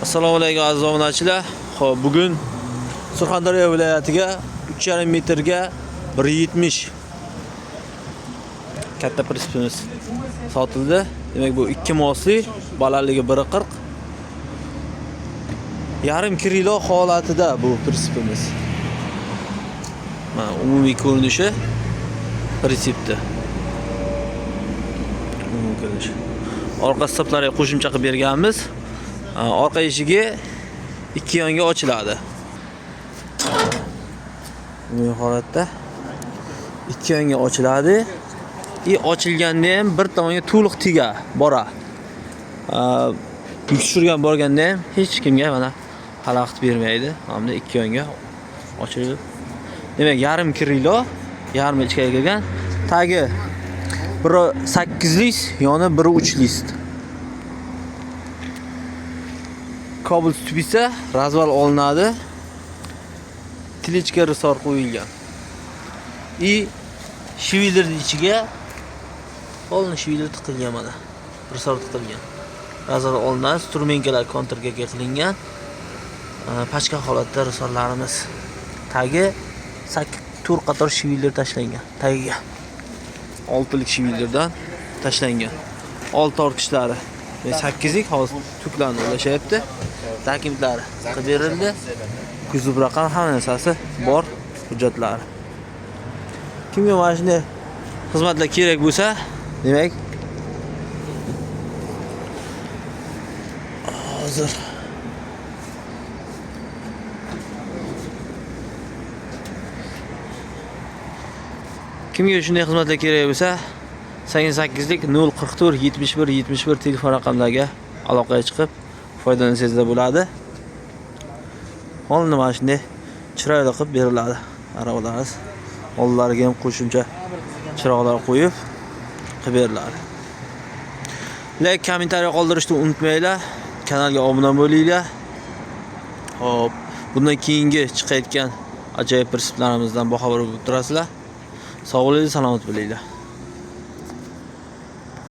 Assalomu alaykum aziz obunachilar. Xo'p, bugun Surxondaryo viloyatiga 3,5 metrga 170 katta prispimiz sotildi. Demak, bu 2 mosli, balandligi 1.40. Yarim kilo holatida bu prispimiz. Mana umumiy ko'rinishi prinsipda. Umumiy ko'rinishi. Orqa stoplarga qo'shimcha qilib berganmiz. Orqa eshigi ikki yonga ochiladi. Bu holatda ikki yonga ochiladi. Ochilganda ham bir tomonga to'liq tiga bora. Yuk tushirgan borganda ham hech kimga mana xalaqit bermaydi. Hamda ikki yonga ochilib. Demak, yarim kilo, yarim ichga kirgan. Tagi 1.8 list, yoni 1.3 list. Kabel tubisa razval olinadi. Tilichka risor qo'yilgan. Shivilderning ichiga qo'lni shivilder tiqilgan mana. Risor tiqilgan. Razval olinadi, strumenkalar kontrga qilingan. Pachka holatda risorlarimiz. Tagi 4 qator shivilder tashlangan. Tagiga 6 lik shivilderdan tashlangan. Old torqichlari 8 lik hozir tuklarni ulashyapti. Dokumentlari qilib berildi. Kuzov raqam hamma narsasi bor, hujjatlari. Kimga mana shunday xizmatlar kerak bo'lsa, demak hozir kimga shunday xizmatlar kerak bo'lsa, 88 lik 044 71 71 telefon raqamlariga aloqaga chiqib foydalansangizlar bo'ladi. Oldin mana shunday chiroyli qilib beriladi arabalarimiz. Oldlariga ham qo'shimcha chiroqlar qo'yib qilib beriladi. Like, kommentariy qoldirishni unutmanglar. Kanalga obuna bo'linglar. Hop, bundan keyingi chiqayotgan ajoyib prinsiplarımizdan boxabar bo'lib turasizlar. Sog' bo'linglar, salomat bo'linglar.